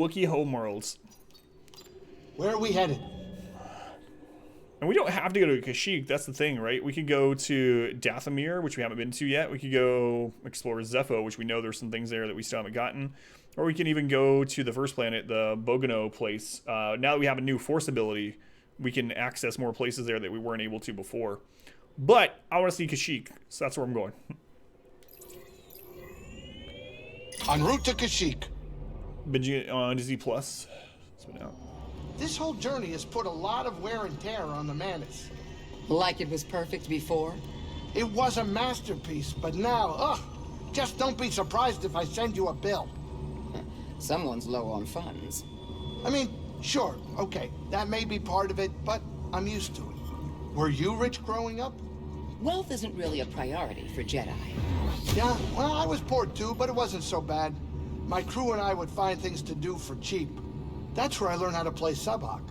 Wookiee homeworlds. Where are we headed? And we don't have to go to Kashyyyk, that's the thing, right? We could go to Dathomir, which we haven't been to yet. We could go explore Zepho, which we know there's some things there that we still haven't gotten. Or we can even go to the first planet, the Bogano place. Now that we have a new Force ability, we can access more places there that we weren't able to before. But I want to see Kashyyyk, so that's where I'm going. En route to Kashyyyk. Binge on Disney Plus. It's been out. This whole journey has put a lot of wear and tear on the Mantis. Like it was perfect before? It was a masterpiece, but now, just don't be surprised if I send you a bill. Someone's low on funds. I mean, sure, okay, that may be part of it, but I'm used to it. Were you rich growing up? Wealth isn't really a priority for Jedi. Yeah, well, I was poor too, but it wasn't so bad. My crew and I would find things to do for cheap. That's where I learned how to play Subhawk.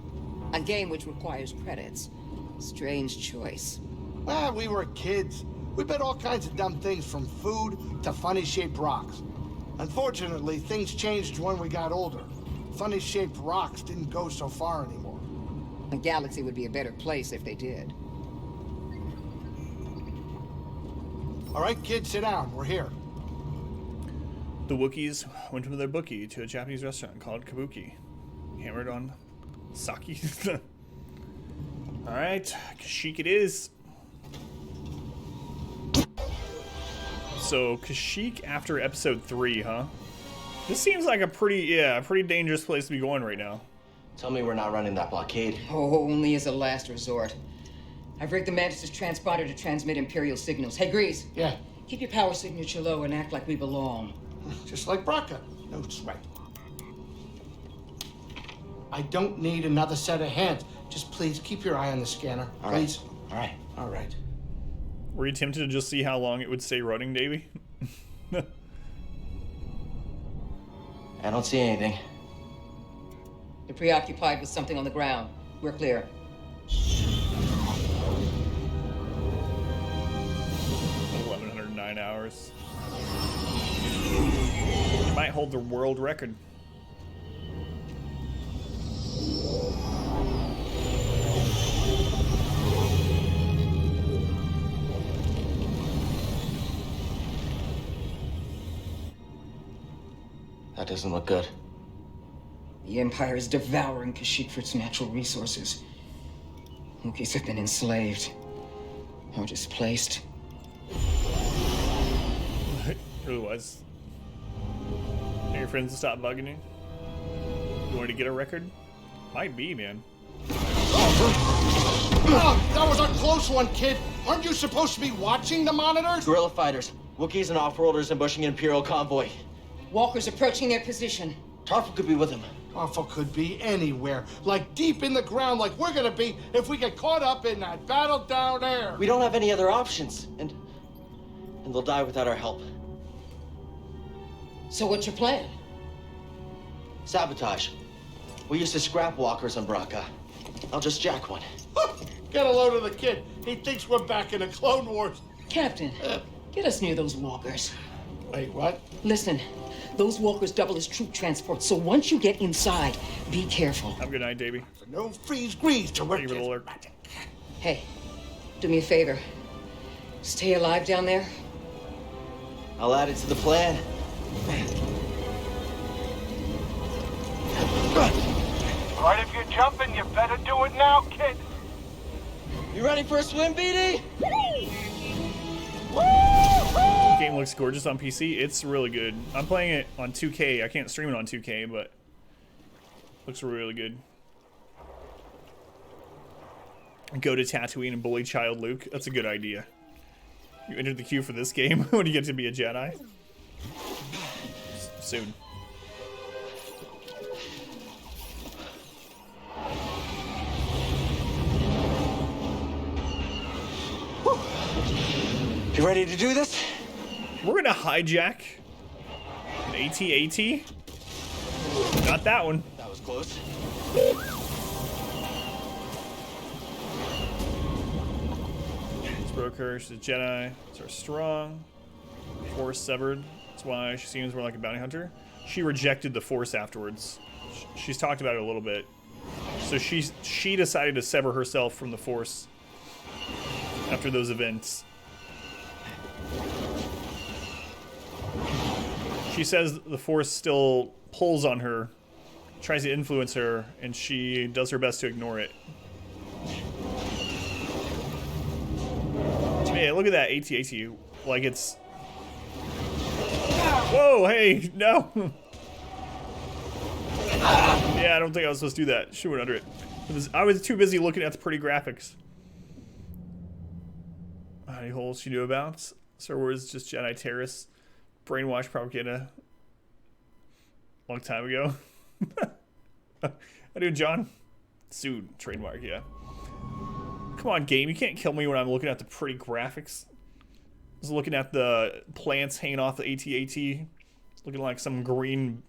A game which requires credits. Strange choice. Well, we were kids. We bet all kinds of dumb things, from food to funny-shaped rocks. Unfortunately, things changed when we got older. Funny-shaped rocks didn't go so far anymore. The galaxy would be a better place if they did. All right, kids, sit down. We're here. The Wookiees went with their bookie to a Japanese restaurant called Kabuki. Hammered on sake. Alright, Kashyyyk it is. So, Kashyyyk after episode 3, huh? This seems like a pretty dangerous place to be going right now. Tell me we're not running that blockade. Oh, only as a last resort. I've rigged the Mantis' transponder to transmit Imperial signals. Hey, Grease. Yeah. Keep your power signature low and act like we belong. Just like Braca. No sweat. I don't need another set of hands. Just please keep your eye on the scanner. All please. All right. All right. Were you tempted to just see how long it would stay running, Davey? I don't see anything. You're preoccupied with something on the ground. We're clear. 1109 hours. Might hold the world record. That doesn't look good. The Empire is devouring Kashyyyk for its natural resources. Wookiees have been enslaved or displaced. It really was. Are your friends to stop bugging you? You want to get a record? Might be, man. Oh, that was a close one, kid. Aren't you supposed to be watching the monitors? Guerrilla fighters, Wookiees and off-worlders ambushing an Imperial convoy. Walkers approaching their position. Tarfful could be with them. Awful could be anywhere, like deep in the ground, like we're gonna be if we get caught up in that battle down there. We don't have any other options, and they'll die without our help. So what's your plan? Sabotage. We used to scrap walkers on Braca. I'll just jack one. Get a load of the kid. He thinks we're back in the Clone Wars. Captain, get us near those walkers. Wait, what? Listen, those walkers double as troop transport, so once you get inside, be careful. Have a good night, Davey. No freeze grease to work Thank you for the this alert. magic. Hey, do me a favor. Stay alive down there. I'll add it to the plan. All right, if you're jumping, you better do it now, kid. You ready for a swim, BD? The game looks gorgeous on PC. It's really good. I'm playing it on 2K. I can't stream it on 2K, but looks really good. Go to Tatooine and bully child Luke. That's a good idea. You entered the queue for this game when you get to be a Jedi. Soon. You ready to do this? We're gonna hijack an AT-AT. Not that one. That was close. It's broke her. She's a Jedi. So strong. Force severed. That's why she seems more like a bounty hunter. she rejected the Force afterwards. She's talked about it a little bit. So she decided to sever herself from the Force after those events. She says the Force still pulls on her, tries to influence her, and she does her best to ignore it. Yeah, look at that AT-AT. Like it's... Whoa, hey, no! Yeah, I don't think I was supposed to do that. Should went under it. I was too busy looking at the pretty graphics. Any holes she knew about? Star Wars just Jedi terrorists. Brainwash propaganda. Long time ago. I do, John. Soon. Trademark, yeah. Come on, game. You can't kill me when I'm looking at the pretty graphics. I was looking at the plants hanging off the AT-AT. Looking like some green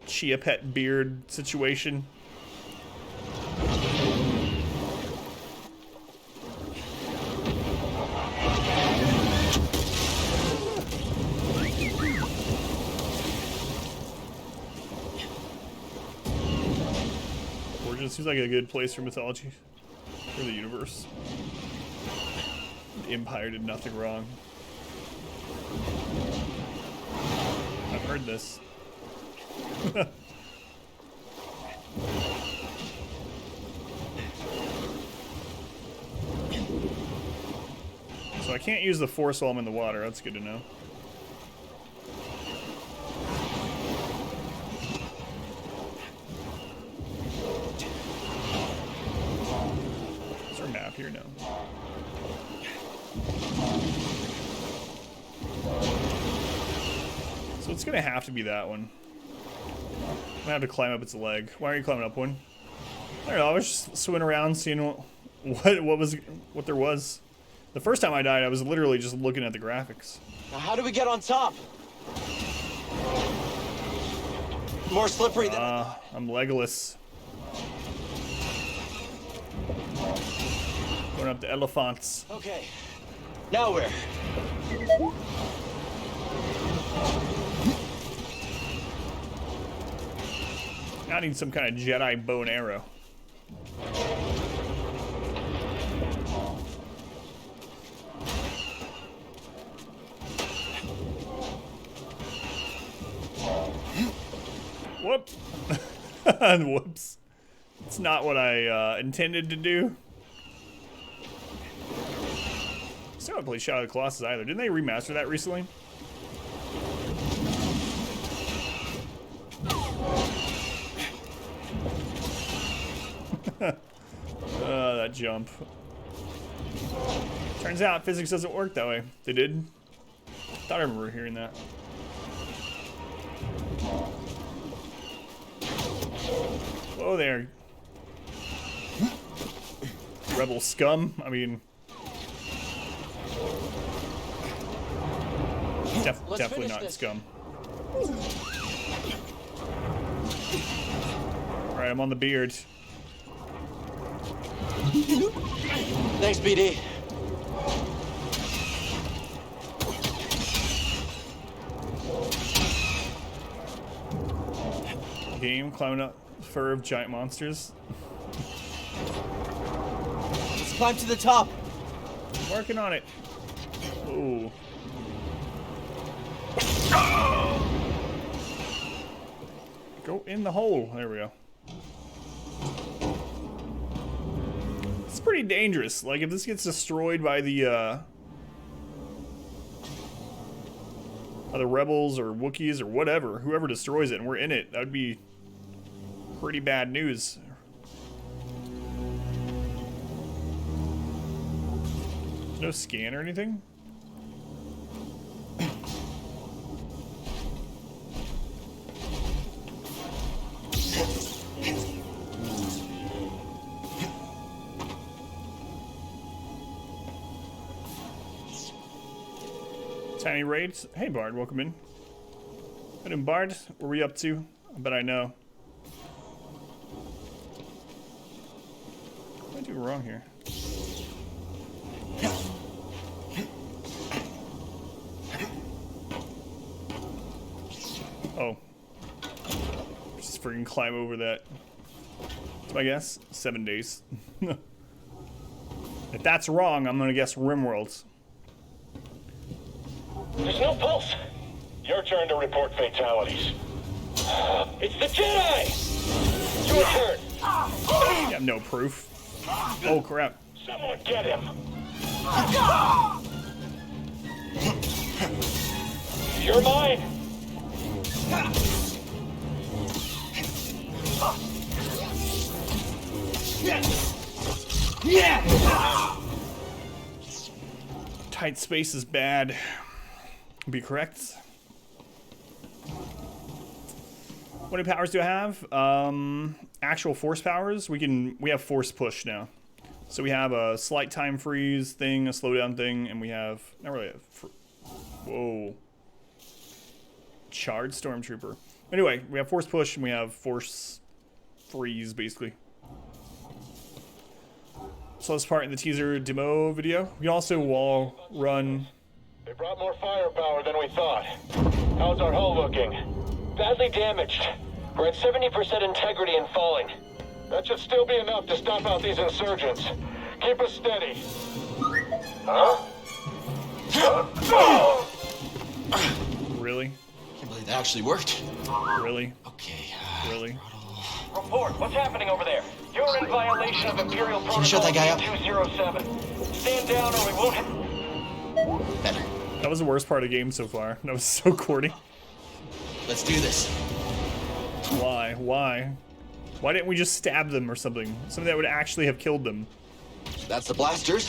Chia Pet beard situation. Origin seems like a good place for mythology. For the universe. The Empire did nothing wrong. I've heard this. So I can't use the Force while I'm in the water. That's good to know. Is there a map here? No. So it's gonna have to be that one. I'm gonna have to climb up its leg. Why are you climbing up one? I don't know, I was just swimming around seeing what there was. The first time I died, I was literally just looking at the graphics. Now how do we get on top? More slippery than... I'm Legolas. Going up the elephants. Okay. Now where? I need some kind of Jedi bow and arrow. Whoop. Whoops. It's not what I intended to do. Still haven't played Shadow of the Colossus either. Didn't they remaster that recently? That jump. Turns out physics doesn't work that way. They did. Thought I remember hearing that. Whoa there. Rebel scum. I mean, definitely not scum. Alright, I'm on the beard. Thanks, BD. Game climbing up fur of giant monsters. Let's climb to the top. Working on it. Ooh. Go in the hole. There we go. It's pretty dangerous. Like, if this gets destroyed by the rebels or Wookiees or whatever, whoever destroys it, and we're in it, that would be pretty bad news. There's no scan or anything? Tiny raids. Hey Bard, welcome in. How doing, Bard? What were we up to? I bet I know. What did I do wrong here? Oh, freaking climb over that. That's my guess. 7 days. If that's wrong, I'm gonna guess RimWorlds. There's no pulse. Your turn to report fatalities. It's the Jedi! Your turn. You have no proof. Oh crap. Someone get him. You're mine. Tight space is bad. Be correct. What many powers do I have? Actual force powers. We have force push now. So we have a slight time freeze thing, a slowdown thing, and we have not really whoa. Charred stormtrooper. Anyway, we have force push and we have force freeze basically. So this part in the teaser demo video. We also wall run. They brought more firepower than we thought. How's our hull looking? Badly damaged. We're at 70% integrity and falling. That should still be enough to stomp out these insurgents. Keep us steady. Huh? Really? Can't believe that actually worked. Really? Okay. Really? Report. What's happening over there? You're in violation of Imperial Protocol you shut that guy up? 207. Stand down or we won't hit. Better. That was the worst part of the game so far. That was so corny. Let's do this. Why? Why? Why didn't we just stab them or something? Something that would actually have killed them. That's the blasters.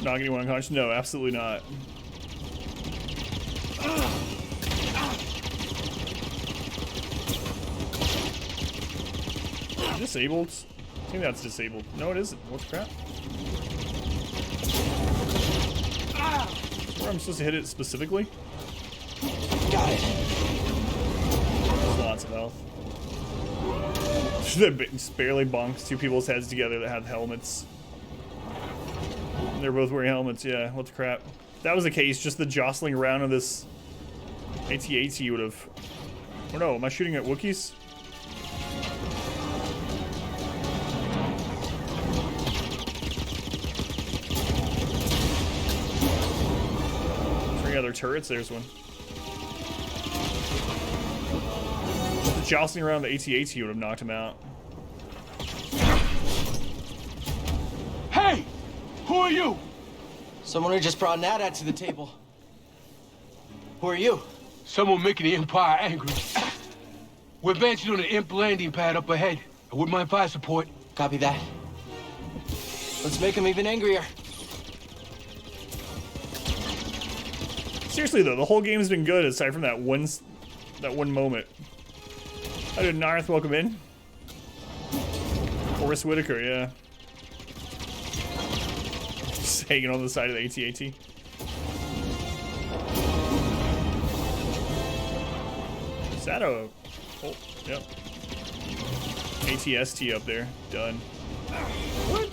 Knock anyone unconscious? No, absolutely not. Disabled? I think that's disabled. No, it isn't. What the crap? Where I'm supposed to hit it specifically? Got it. There's lots of health. Just barely bonks two people's heads together that have helmets. And they're both wearing helmets, yeah. What the crap? If that was the case, just the jostling around of this AT-AT would have... Oh no, am I shooting at Wookiees? Three other turrets, there's one. The jostling around the AT-AT would have knocked him out. Hey! Who are you? Someone who just brought an AT-AT to the table. Who are you? Someone making the Empire angry. We're advancing on an imp landing pad up ahead. I wouldn't mind fire support. Copy that. Let's make them even angrier. Seriously though, the whole game's been good aside from that one moment. How did Narth welcome in? Forrest Whitaker, yeah. Just hanging on the side of the AT-AT. Is that a... Oh, yep. ATST up there. Done. What?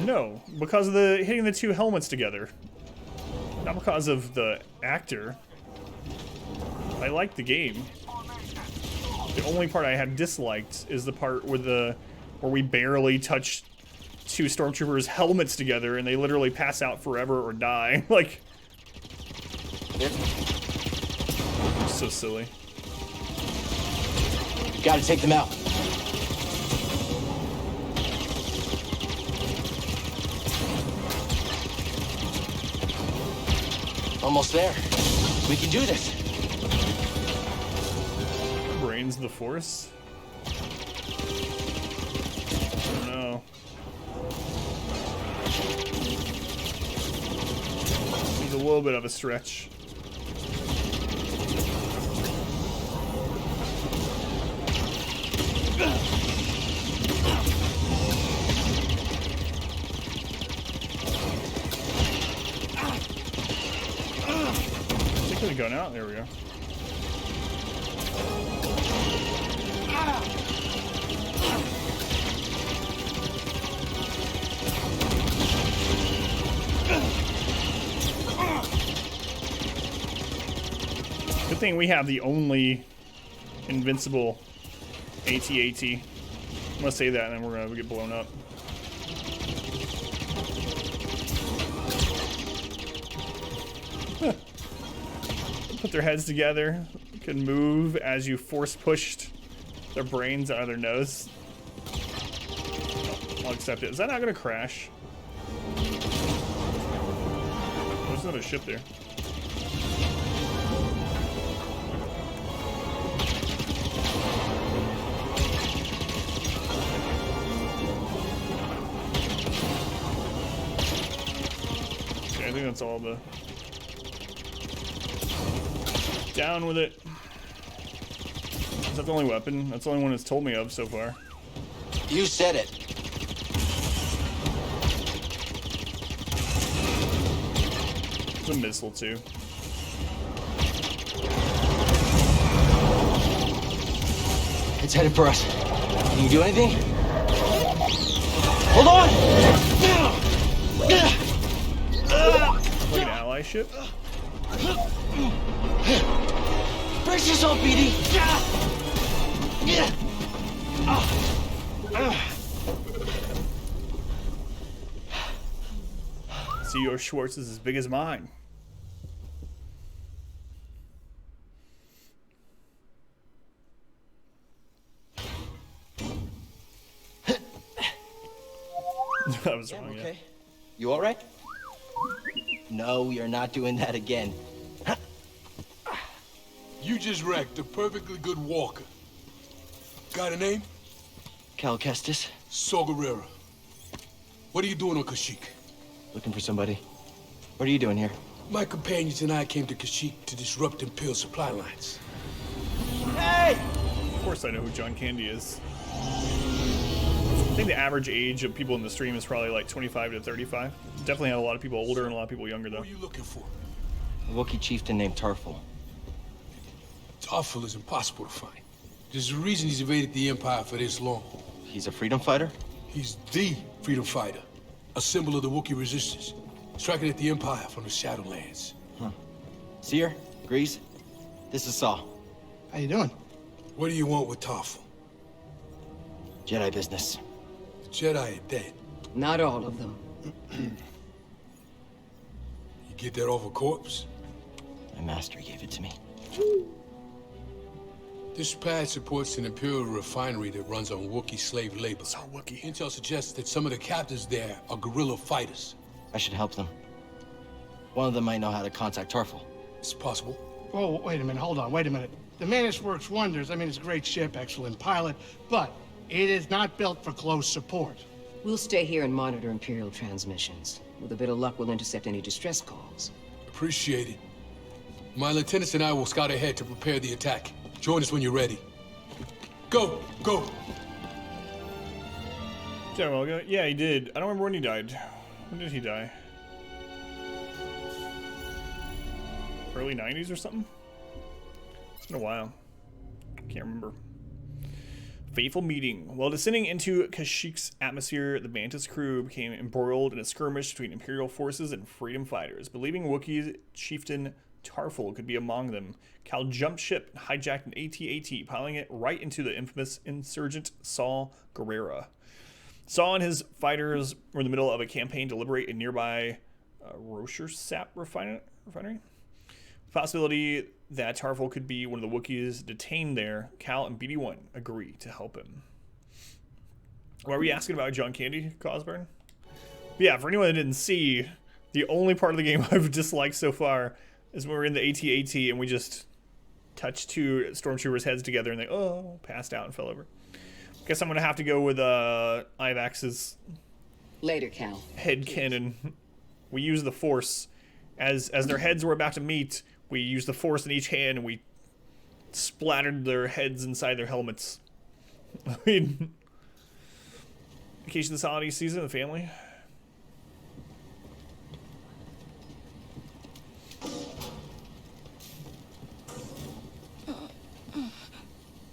No, because of the hitting the two helmets together. Not because of the actor. I liked the game. The only part I had disliked is the part where we barely touch two stormtroopers' helmets together and they literally pass out forever or die. Like, so silly. Gotta take them out. Almost there. We can do this. Brains of the Force? I don't know. Seems a little bit of a stretch. They could have gone out. There we go. Good thing we have the only invincible AT-AT. I'm gonna say that and then we're gonna get blown up. Put their heads together. Can move as you force pushed their brains out of their nose. I'll accept it. Is that not gonna crash? There's another ship there. I think that's all the... Down with it. Is that the only weapon? That's the only one it's told me of so far. You said it. It's a missile too. It's headed for us. Can you do anything? Hold on! Like an ally ship? Brace yourself, BD! See, your Schwartz is as big as mine. That was wrong, yeah. Okay. You all right? No, you're not doing that again. You just wrecked a perfectly good walker. Got a name? Cal Kestis, Saw Gerrera. What are you doing on Kashyyyk? looking for somebody. What are you doing here? My companions and I came to Kashyyyk to disrupt Imperial supply lines. Hey! Of course I know who John Candy is. I think the average age of people in the stream is probably like 25 to 35. Definitely have a lot of people older and a lot of people younger though. What are you looking for? A Wookiee chieftain named Tarful. Tarful is impossible to find. There's a reason he's evaded the Empire for this long. He's a freedom fighter? He's the freedom fighter. A symbol of the Wookiee resistance. Striking at the Empire from the Shadowlands. Seer? Grease? This is Saw. How you doing? What do you want with Tarful? Jedi business. The Jedi are dead. Not all of them. You get that off a corpse? My master gave it to me. This pad supports an Imperial refinery that runs on Wookiee slave labor. It's all Wookiee. Intel suggests that some of the captives there are guerrilla fighters. I should help them. One of them might know how to contact Tarful. It's possible. Oh, wait a minute, hold on, wait a minute. The Mantis works wonders. I mean, it's a great ship, excellent pilot, but it is not built for close support. We'll stay here and monitor Imperial transmissions. With a bit of luck, we'll intercept any distress calls. Appreciate it. My lieutenants and I will scout ahead to prepare the attack. Join us when you're ready. Go! Go! General, yeah, he did. I don't remember when he died. When did he die? Early 90s or something? It's been a while. Can't remember. Fateful meeting. While descending into Kashyyyk's atmosphere, the Mantis crew became embroiled in a skirmish between Imperial forces and freedom fighters. Believing Wookiee chieftain Tarful could be among them, Cal jumped ship and hijacked an AT-AT, piling it right into the infamous insurgent Saw Gerrera. Saw and his fighters were in the middle of a campaign to liberate a nearby Rocher sap refinery. Possibility that Tarful could be one of the Wookiees detained there. Cal and BD-1 agree to help him. Why were we asking about John Candy, Cosburn? Yeah, for anyone that didn't see, the only part of the game I've disliked so far is when we're in the AT-AT and we just touched two stormtroopers' heads together and they passed out and fell over. Guess I'm gonna have to go with Ivax's Later, Cal. head cannon. We use the Force as their heads were about to meet. We used the Force in each hand and we splattered their heads inside their helmets. I mean, vacation this holiday season, the family.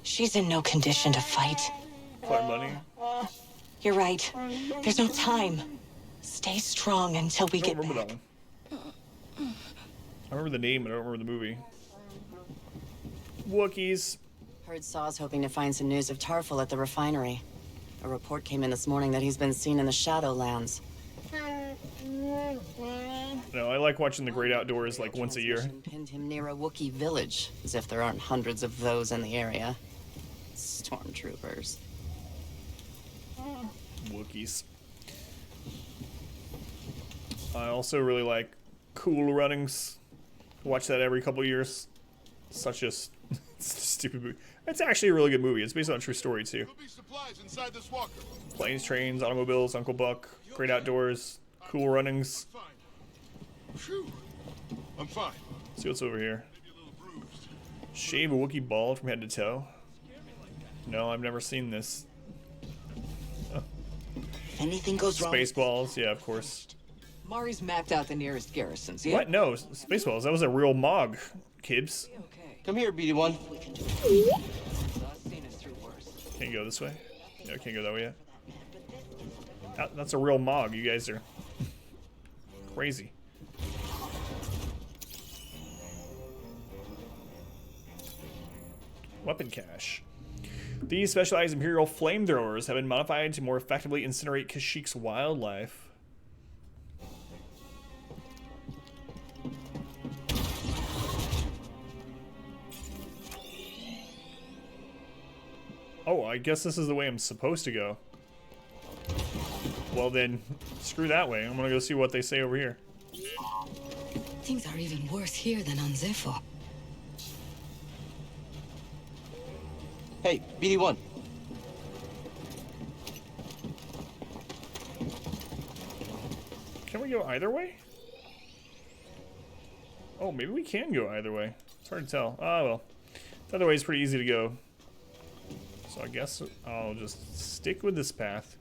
She's in no condition to fight. Collect money. You're right. There's no time. Stay strong until we I don't get remember back. that one. I remember the name, but I don't remember the movie. Wookiees. Heard Saw's hoping to find some news of Tarful at the refinery. A report came in this morning that he's been seen in the Shadowlands. No, I like watching the great outdoors like once a year. Transmission pinned him near a Wookiee village, as if there aren't hundreds of those in the area. Stormtroopers. Wookiees. I also really like Cool Runnings. Watch that every couple years. Such a stupid movie. It's actually a really good movie. It's based on a true story too. There'll be supplies inside this walker. Planes, trains, automobiles, Uncle Buck, great outdoors, Cool Runnings. Fine. Phew. I'm fine. See what's over here. Maybe a little bruised. Shave a Wookiee bald from head to toe. No, I've never seen this. If anything goes wrong, Spaceballs, yeah, of course. Mari's mapped out the nearest garrisons, yeah? What? No, Spaceballs. That was a real Mog, kids. Okay. Come here, BD1. I've seen it through worse. Can't go this way. No, I can't go that way yet. That's a real Mog. You guys are crazy. Weapon cache. These specialized Imperial flamethrowers have been modified to more effectively incinerate Kashyyyk's wildlife. Oh, I guess this is the way I'm supposed to go. Well then, screw that way. I'm gonna go see what they say over here. Things are even worse here than on Zepho. Hey, BD1. Can we go either way? Oh, maybe we can go either way. It's hard to tell. Ah, well. The other way is pretty easy to go. So I guess I'll just stick with this path.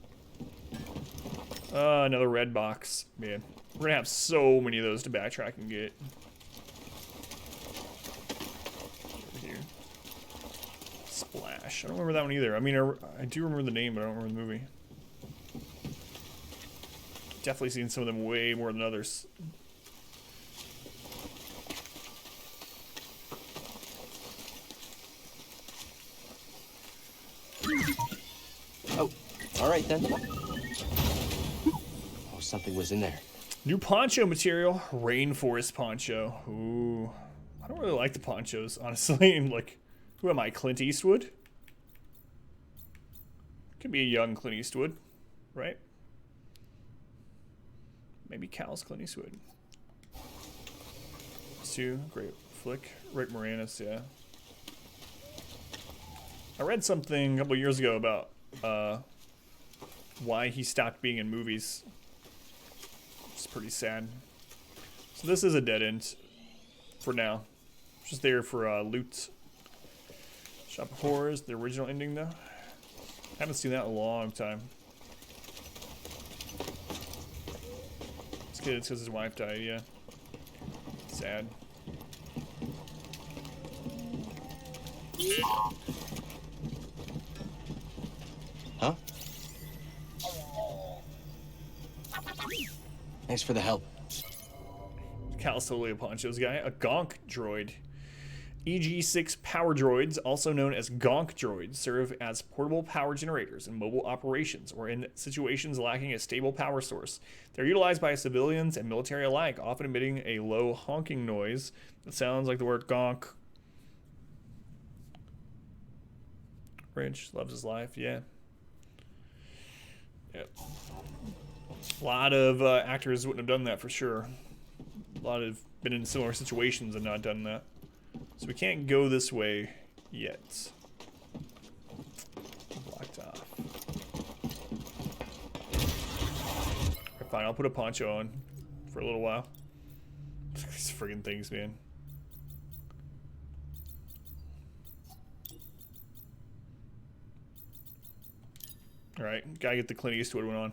Another red box. Man, we're gonna have so many of those to backtrack and get. Over here. Splash. I don't remember that one either. I mean, I do remember the name, but I don't remember the movie. Definitely seen some of them way more than others. Oh, all right then. Oh, something was in there. New poncho material, rainforest poncho. Ooh, I don't really like the ponchos, honestly. Like, who am I, Clint Eastwood? Could be a young Clint Eastwood, right? Maybe Cal's Clint Eastwood. Two, great flick. Rick Moranis, yeah. I read something a couple years ago about why he stopped being in movies. It's pretty sad. So this is a dead end for now. Just there for loot. Shop of Horrors, the original ending though. Haven't seen that in a long time. This kid says his wife died, yeah. Sad. Huh? Thanks for the help. Cal's totally a ponchos guy. A gonk droid. EG-6 power droids, also known as gonk droids, serve as portable power generators in mobile operations or in situations lacking a stable power source. They're utilized by civilians and military alike, often emitting a low honking noise that sounds like the word gonk. Rich loves his life, yeah. Yep. A lot of actors wouldn't have done that for sure. A lot have been in similar situations and not done that. So we can't go this way yet. Blocked off. Alright, fine, I'll put a poncho on for a little while. These friggin' things, man. Alright, gotta get the Clint Eastwood one on.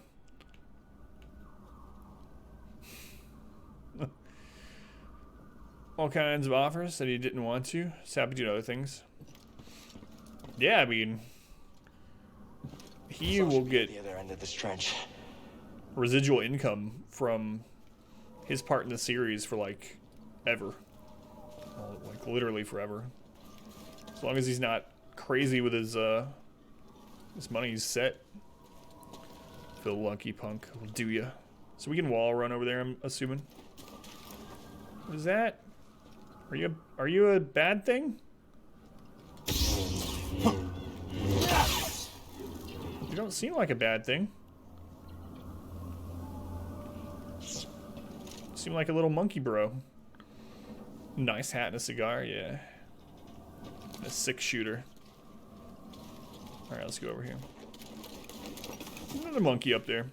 All kinds of offers that he didn't want to. He's happy doing other things. Yeah, I mean, he will get the other end of this trench. residual income from his part in the series for like ever. Well, like literally forever. As long as he's not crazy with his money, he's set. Phil Lucky Punk will do ya. So we can wall run over there, I'm assuming. What is that? Are you a bad thing? You don't seem like a bad thing. You seem like a little monkey bro. Nice hat and a cigar, yeah. A 6-shooter. Alright, let's go over here. Another monkey up there.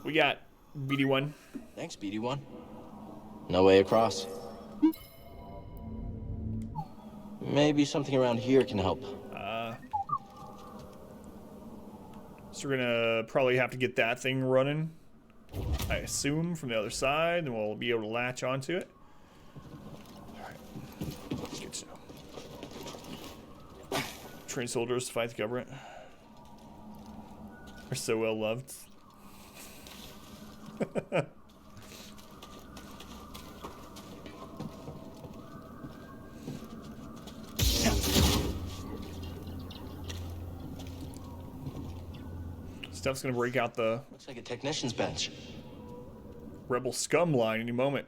We got BD1. Thanks, BD1. No way across. Maybe something around here can help. So we're gonna probably have to get that thing running, I assume, from the other side, and we'll be able to latch onto it. Alright. Good to know. Train soldiers to fight the government. They're so well loved. Stuff's gonna break out the Looks like a technician's bench. rebel scum line any moment.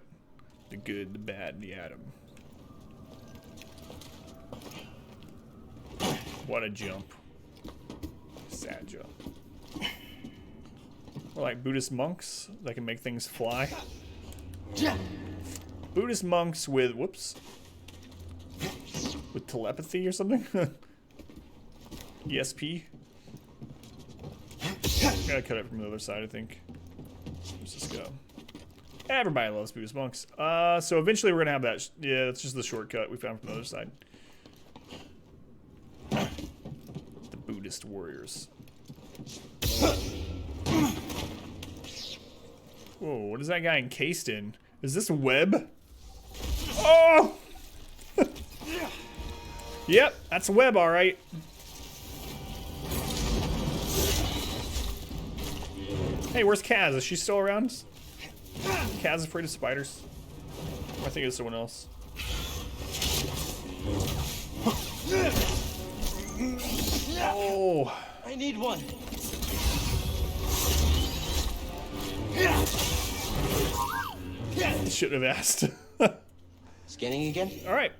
The good, the bad, and the atom. What a jump. Sad jump. We're like Buddhist monks that can make things fly. Buddhist monks with, whoops, with telepathy or something? ESP? Gotta cut it from the other side, I think. Let's just go. Everybody loves Buddhist monks. So eventually we're gonna have that. Yeah, that's just the shortcut we found from the other side. The Buddhist warriors. Whoa, what is that guy encased in? Is this web? Oh! Yep, that's a web, alright. Hey, where's Kaz? Is she still around? Kaz is afraid of spiders. I think it's someone else. Oh! I need one. Shouldn't have asked. Scanning again? Alright.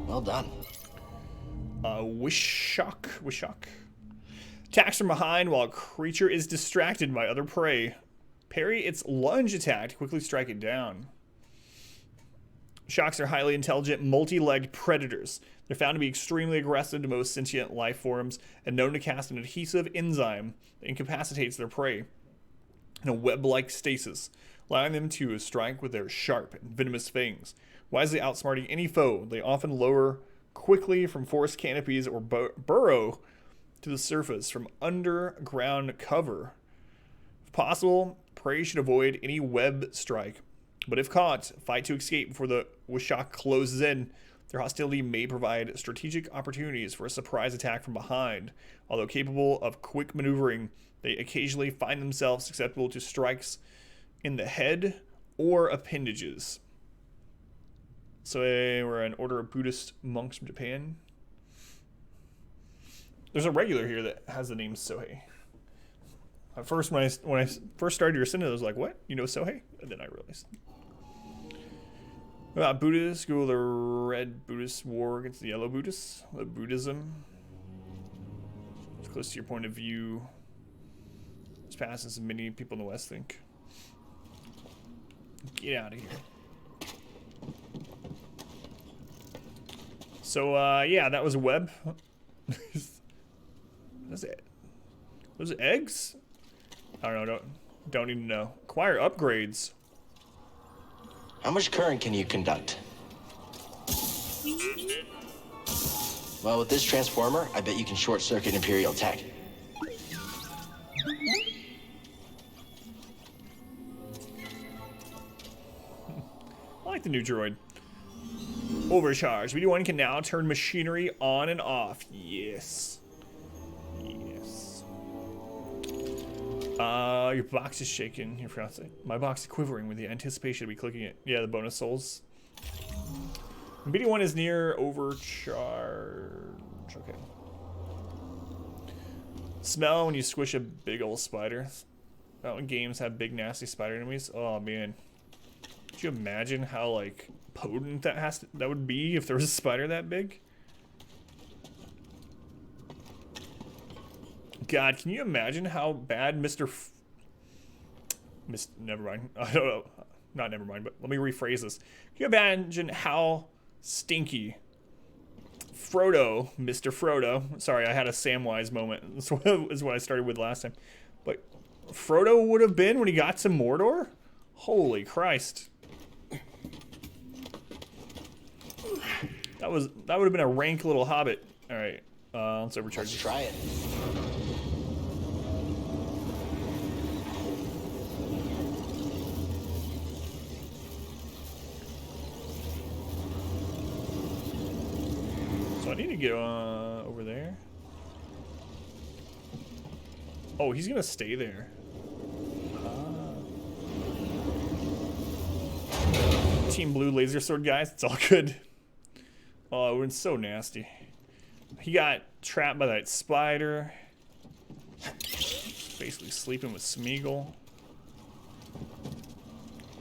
Well done. Wishak. Attacks from behind while a creature is distracted by other prey. Parry its lunge attack to quickly strike it down. Shocks are highly intelligent, multi-legged predators. They're found to be extremely aggressive to most sentient life forms and known to cast an adhesive enzyme that incapacitates their prey in a web-like stasis, allowing them to strike with their sharp and venomous fangs. Wisely outsmarting any foe, they often lower quickly from forest canopies or burrow to the surface from underground cover. If possible, prey should avoid any web strike, but if caught, fight to escape before the Wishak closes in. Their hostility may provide strategic opportunities for a surprise attack from behind. Although capable of quick maneuvering, they occasionally find themselves susceptible to strikes in the head or appendages. So we're an order of Buddhist monks from Japan. There's a regular here that has the name Sohei. At first, when I first started your sentence, I was like, "What? You know Sohei?" And then I realized. About Buddhists, go the red Buddhist war against the yellow Buddhists. The Buddhism. It's close to your point of view. It's past as many people in the West think. Get out of here. So, yeah, that was a web. That's it. Those eggs? I don't know. Don't even know. Acquire upgrades. How much current can you conduct? Well, with this transformer, I bet you can short-circuit Imperial tech. I like the new droid. Overcharge. BD1 can now turn machinery on and off. Yes. Yes. Your box is shaking. Your fiance. My box is quivering with the anticipation of me clicking it. Yeah, the bonus souls. BD1 is near overcharge. Okay. Smell when you squish a big old spider. Oh, when games have big nasty spider enemies. Oh man. Could you imagine how like potent that would be if there was a spider that big? God, can you imagine how bad never mind. I don't know. Not never mind, but let me rephrase this. Can you imagine how stinky Mr. Frodo, sorry, I had a Samwise moment. This is what I started with last time. But Frodo would have been when he got to Mordor? Holy Christ. That would have been a rank little hobbit. All right, let's overcharge. Let's try it. So I need to get over there. Oh, he's gonna stay there. Team Blue laser sword guys, it's all good. Oh, it would have been so nasty. He got trapped by that spider. Basically sleeping with Smeagol.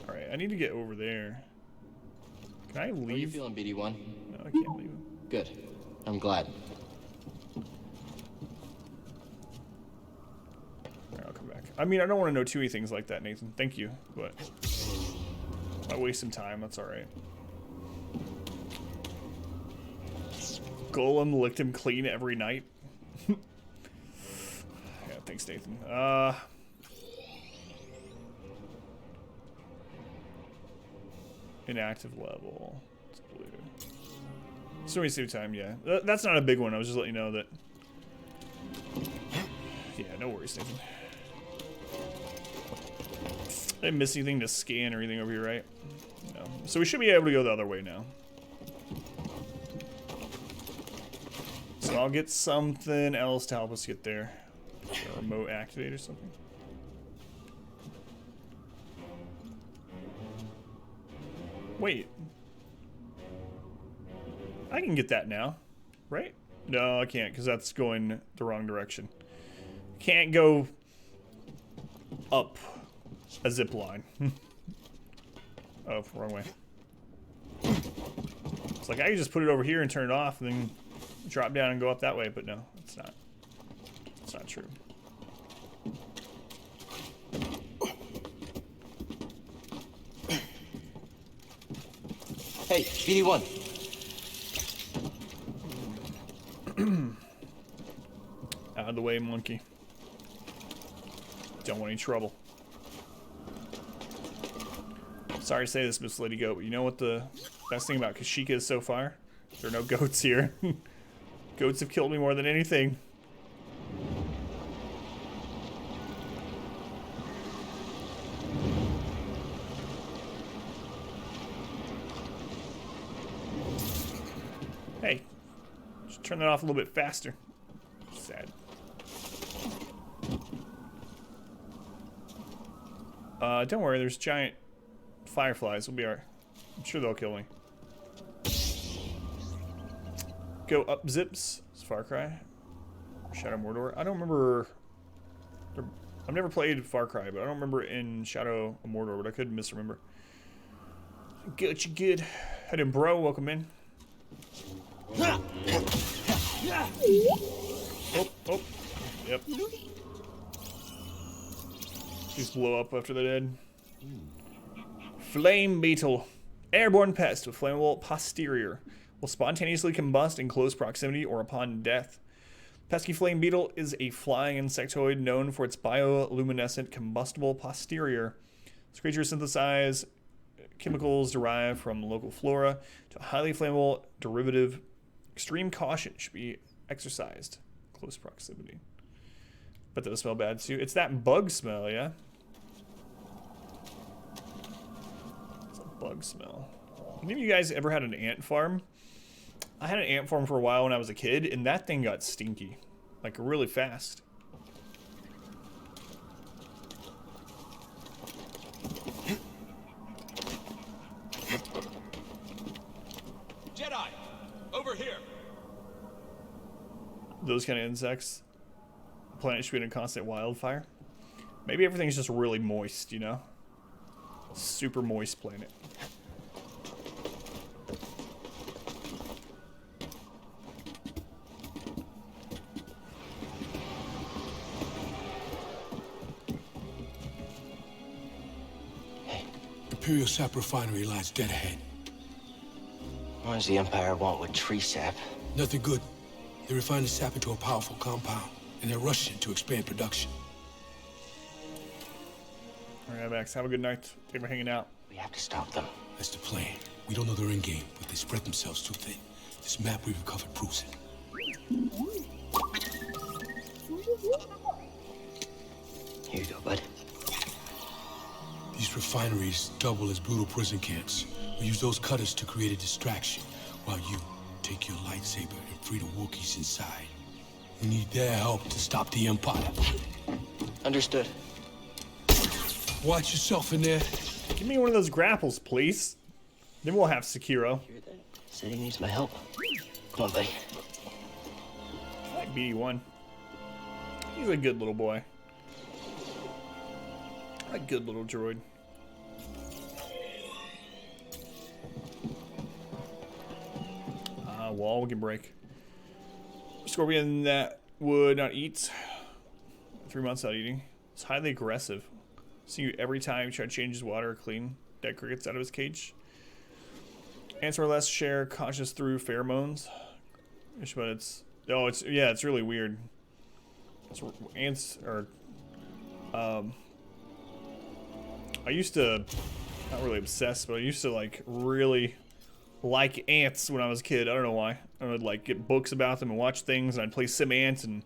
Alright, I need to get over there. Can I leave? How are you feeling, BD1? No, I can't leave him. Good. I'm glad. Alright, I'll come back. I mean, I don't want to know too many things like that, Nathan. Thank you, but I waste some time, that's alright. Golem licked him clean every night. Yeah, thanks, Nathan. Inactive level. It's blue. So we save time, yeah. That's not a big one. I was just letting you know that. Yeah, no worries, Nathan. I didn't miss anything to scan or anything over here, right? No. So we should be able to go the other way now. So I'll get something else to help us get there. A remote activate or something. Wait. I can get that now, right? No, I can't because that's going the wrong direction. Can't go up a zip line. Oh, wrong way. It's like I can just put it over here and turn it off and then drop down and go up that way, but no, it's not. It's not true. Hey, BD1. Out of the way, monkey. Don't want any trouble. Sorry to say this, Miss Lady Goat, but you know what the best thing about Kashyyyk is so far? There are no goats here. Goats have killed me more than anything. Hey, just turn that off a little bit faster. Sad. Don't worry, there's giant fireflies. We'll be alright. I'm sure they'll kill me. Go up zips. It's Far Cry. Shadow Mordor. I don't remember. I've never played Far Cry, but I don't remember in Shadow of Mordor, but I could misremember. Good, you good. Head in, bro. Welcome in. Oh, oh. Yep. These blow up after they're dead. Flame Beetle. Airborne pest with flammable posterior. Will spontaneously combust in close proximity or upon death. Pesky Flame Beetle is a flying insectoid known for its bioluminescent combustible posterior. This creature synthesizes chemicals derived from local flora to a highly flammable derivative. Extreme caution should be exercised. Close proximity. But that'll smell bad too. It's that bug smell, yeah? It's a bug smell. Any of you guys ever had an ant farm? I had an ant farm for a while when I was a kid, and that thing got stinky. Like, really fast. Jedi, over here. Those kind of insects. The planet should be in a constant wildfire. Maybe everything's just really moist, you know? Super moist planet. Imperial Sap Refinery lies dead ahead. What does the Empire want with tree sap? Nothing good. They refine the sap into a powerful compound, and they're rushing to expand production. Alright, Max, have a good night. Thank you for hanging out. We have to stop them. That's the plan. We don't know their end game, but they spread themselves too thin. This map we recovered proves it. Here you go, bud. These refineries double as brutal prison camps. We use those cutters to create a distraction, while you take your lightsaber and free the Wookiees inside. We need their help to stop the Empire. Understood. Watch yourself in there. Give me one of those grapples, please. Then we'll have Sekiro. Hear that? Said he needs my help. Come on, buddy. I like BD1. He's a good little boy. A good little droid. Wall we can break. Scorpion that would not eat. 3 months without eating. It's highly aggressive. See you every time you try to change his water or clean dead crickets out of his cage. Ants more or less share conscious through pheromones. But it's yeah, it's really weird. It's, ants are I used to, not really obsessed, but I used to like really like ants when I was a kid. I don't know why. I would like get books about them and watch things, and I'd play sim ants, and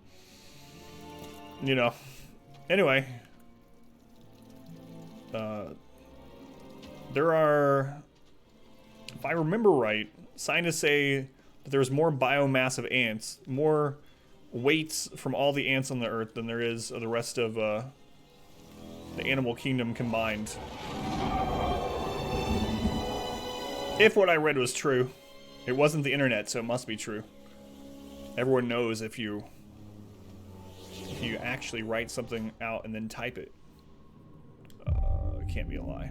you know. Anyway, there are, if I remember right, scientists say that there's more biomass of ants, more weights from all the ants on the Earth than there is of the rest of the animal kingdom combined. If what I read was true. It wasn't the internet, so it must be true. Everyone knows if you actually write something out and then type it. It can't be a lie.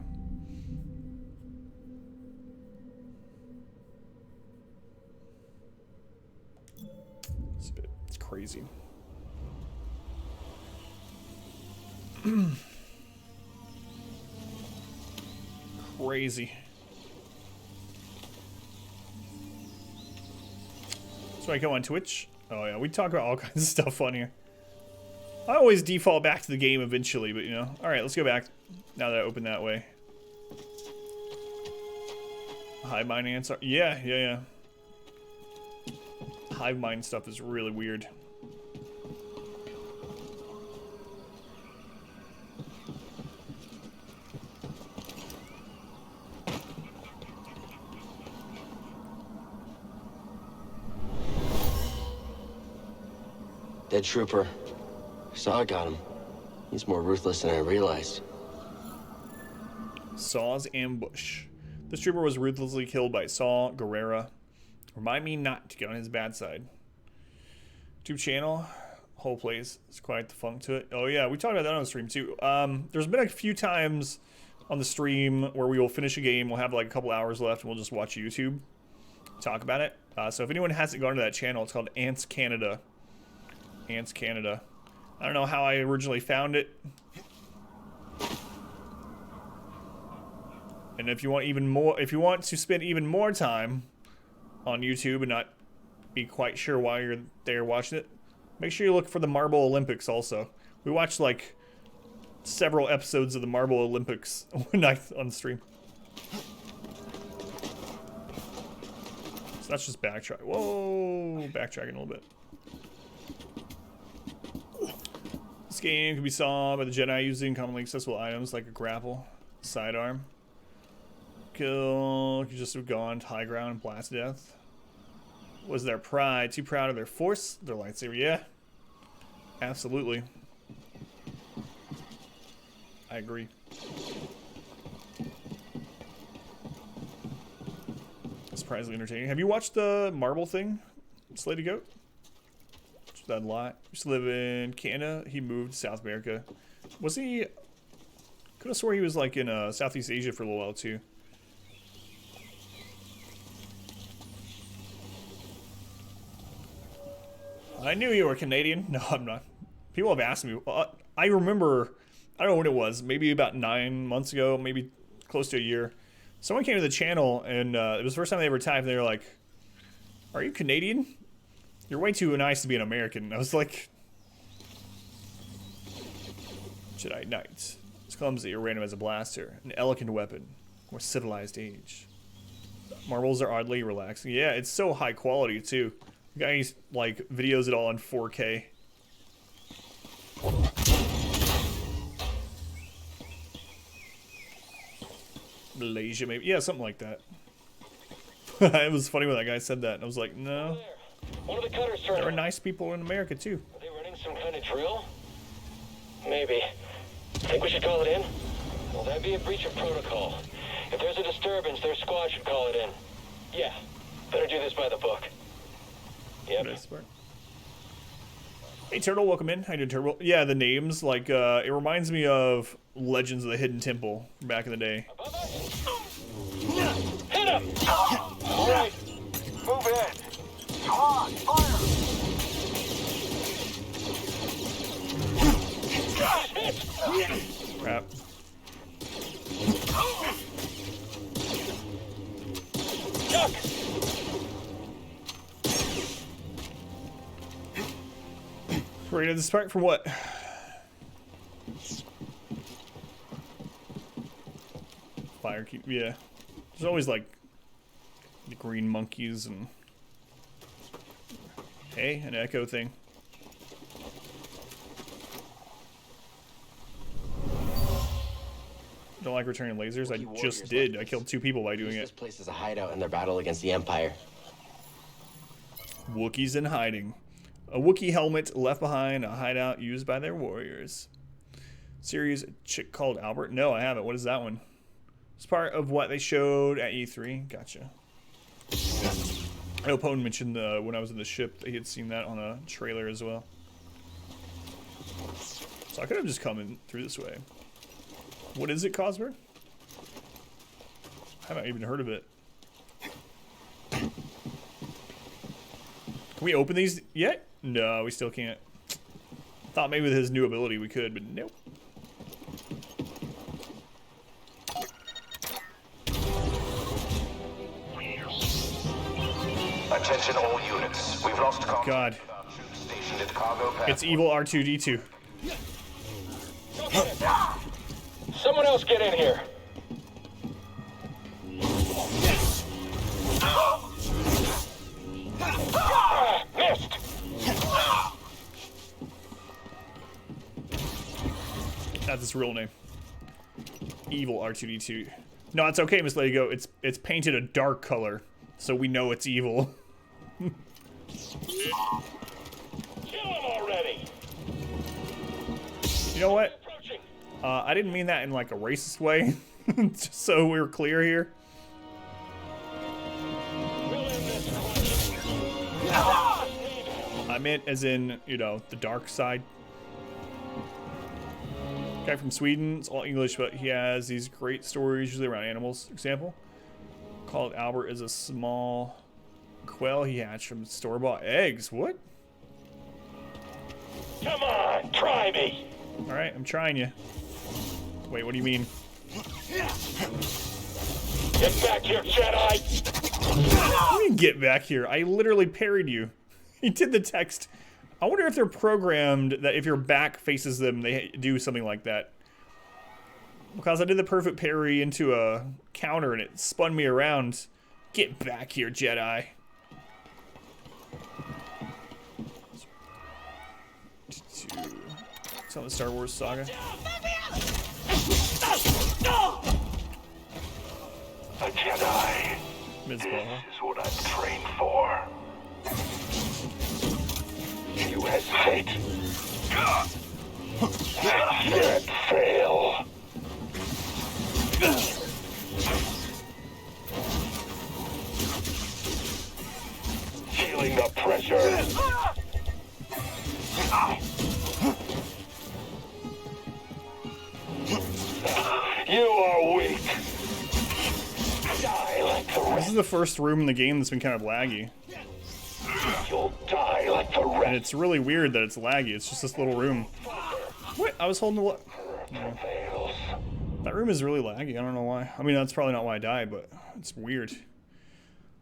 It's crazy. Crazy. So I come on Twitch. Oh yeah, we talk about all kinds of stuff on here. I always default back to the game eventually, but you know. Alright, let's go back now that I opened that way. Hive mind ants are, yeah. Hive mind stuff is really weird. Dead trooper. Saw got him. He's more ruthless than I realized. Saw's ambush. This trooper was ruthlessly killed by Saw Gerrera. Remind me not to get on his bad side. YouTube channel. Whole place. It's quite the funk to it. Oh yeah, we talked about that on the stream too. There's been a few times on the stream where we will finish a game. We'll have like a couple hours left and we'll just watch YouTube. Talk about it. So if anyone hasn't gone to that channel, it's called Ants Canada. Ants Canada. I don't know how I originally found it. And if you want even more, if you want to spend even more time on YouTube and not be quite sure why you're there watching it, make sure you look for the Marble Olympics also. We watched like several episodes of the Marble Olympics one night on the stream. So that's just backtrack. Whoa, backtracking a little bit. This game can be solved by the Jedi using commonly accessible items like a grapple, sidearm. Kill, you just have gone to high ground and blast to death. Was their pride too proud of their force? Their lightsaber, yeah. Absolutely. I agree. Surprisingly entertaining. Have you watched the Marvel thing? Slated Goat? That a lot. Used to live in Canada. He moved to South America. Was he? Could have swore he was like in Southeast Asia for a little while too. I knew you were Canadian. No, I'm not. People have asked me. I remember, I don't know when it was, maybe about 9 months ago, maybe close to a year. Someone came to the channel, and it was the first time they ever typed, and they were like, "Are you Canadian? You're way too nice to be an American." I was like, Jedi Knight. It's clumsy or random as a blaster. An elegant weapon. More civilized age. Marbles are oddly relaxing. Yeah, it's so high quality, too. The guy, like, videos it all in 4K. Malaysia, maybe. Yeah, something like that. It was funny when that guy said that. And I was like, no. One of the cutters turned. There are nice people in America, too. Are they running some kind of drill? Maybe. Think we should call it in? Well, that'd be a breach of protocol. If there's a disturbance, their squad should call it in. Yeah. Better do this by the book. Yep. Hey, Turtle, welcome in. How you doing, Turtle? Yeah, the names, like, it reminds me of Legends of the Hidden Temple from back in the day. Hit him! All right. Move in. Come on, fire! Crap. Duck! Rated the spark for what? Fire keep, yeah. There's always like the green monkeys and hey, an echo thing. Don't like returning lasers? I just did. I killed 2 people by doing it. This place is a hideout in their battle against the Empire. Wookiees in hiding. A Wookiee helmet left behind, a hideout used by their warriors. Series chick called Albert? No, I haven't. What is that one? It's part of what they showed at E3. Gotcha. I know Pone mentioned when I was in the ship that he had seen that on a trailer as well. So I could have just come in through this way. What is it, Cosberg? I haven't even heard of it. Can we open these yet? No, we still can't. Thought maybe with his new ability we could, but nope. Attention all units. We've lost contact. God. Stationed at cargo pad. It's evil R2-D2. Someone else get in here. Missed. That's his real name. Evil R2-D2. No, it's okay, Miss Lady Go. It's painted a dark color, so we know it's evil. Kill him already. You know what? I didn't mean that in like a racist way. Just so we're clear here. I meant as in, you know, the dark side. Guy from Sweden, it's all English, but he has these great stories, usually around animals. Example, called Albert is a small quail he hatched from store-bought eggs. What? Come on, try me. All right, I'm trying you. Wait, what do you mean? Get back here, Jedi! What do you mean, get back here? I literally parried you. He did the text. I wonder if they're programmed that if your back faces them, they do something like that. Because I did the perfect parry into a counter and it spun me around. Get back here, Jedi. It's on the Star Wars saga. A Jedi. This is what I'm trained for. You hesitate. And fail. Feeling the pressure. You are weak. Die like the rest. This is the first room in the game that's been kind of laggy. You'll die like the rest. And it's really weird that it's laggy. It's just this little room. What? I was holding the... No. That room is really laggy. I don't know why. I mean, that's probably not why I died, but it's weird.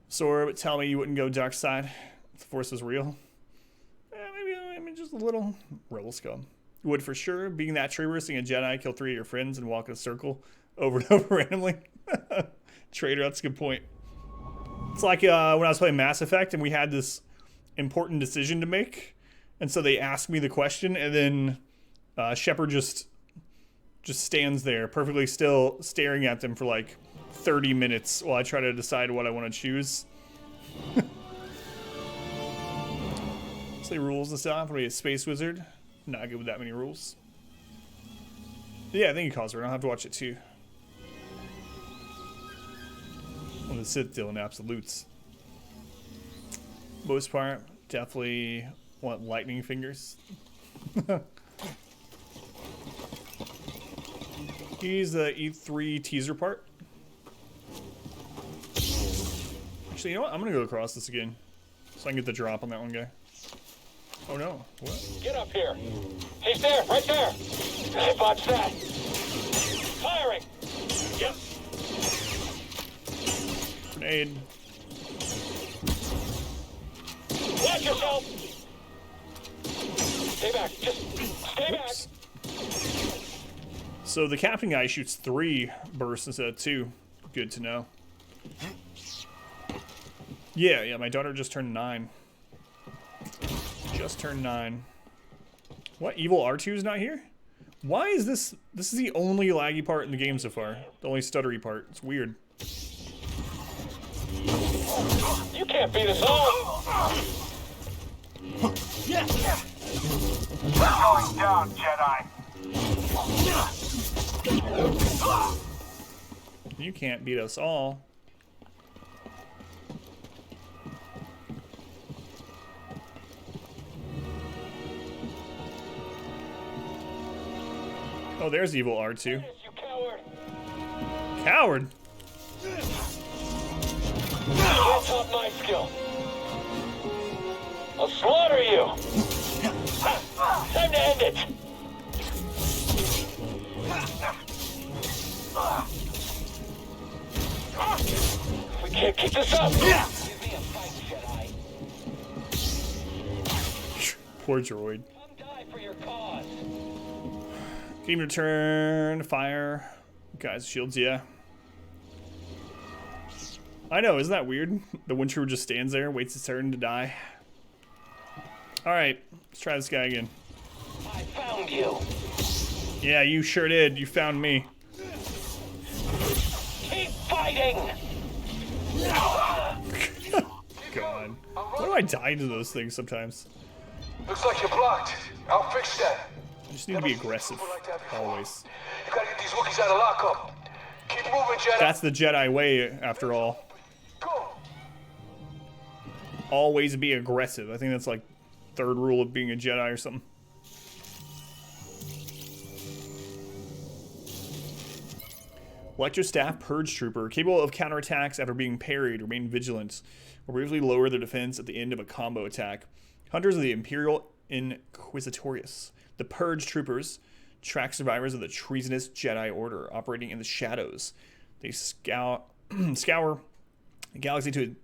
Sora, tell me you wouldn't go dark side if the Force was real. Maybe just a little. Rebel scum. You would for sure. Being that traitor, seeing a Jedi kill 3 of your friends and walk in a circle over and over randomly. Traitor, that's a good point. It's like when I was playing Mass Effect and we had this important decision to make. And so they asked me the question and then Shepard just stands there perfectly still staring at them for like 30 minutes while I try to decide what I want to choose. Say rules and stuff. What are you, a space wizard? Not good with that many rules. Yeah, I think he calls her. I'll have to watch it too. Well, the Sith deal in absolutes. Most part, definitely want lightning fingers. He's the E3 teaser part. Actually, you know what? I'm gonna go across this again, so I can get the drop on that one guy. Oh no! What? Get up here! He's there, right there! I botched that. Firing! Yep. Grenade. Watch yourself! Stay back. Just stay back. So the captain guy shoots 3 bursts instead of 2. Good to know. Yeah, my daughter just turned 9. Just turned 9. What? Evil R2 is not here? Why is this? This is the only laggy part in the game so far. The only stuttery part. It's weird. You can't beat us all! Going down, Jedi. You can't beat us all. Oh, there's evil R2. You coward! Coward? Can't top my skill. I'll slaughter you. Time to end it. We can't keep this up. Give me a fight, Jedi. Poor droid. Come die for your cause. Game return, fire. Guys, shields, yeah. I know, isn't that weird? The Wind Trooper just stands there, waits his turn to die. Alright, let's try this guy again. I found you. Yeah, you sure did. You found me. Keep fighting. God. Why do I die to those things sometimes? Looks like you're blocked. I'll fix that. I just need to be aggressive. Always. You gotta get these Wookiees out of lockup. Keep moving, Jedi. That's the Jedi way, after all. Go. Always be aggressive. I think that's like 3rd rule of being a Jedi or something. Electrostaff Purge Trooper, capable of counterattacks after being parried. Remain vigilant. Will briefly lower their defense at the end of a combo attack. Hunters of the Imperial Inquisitors. The Purge Troopers track survivors of the treasonous Jedi Order operating in the shadows. They scour the galaxy to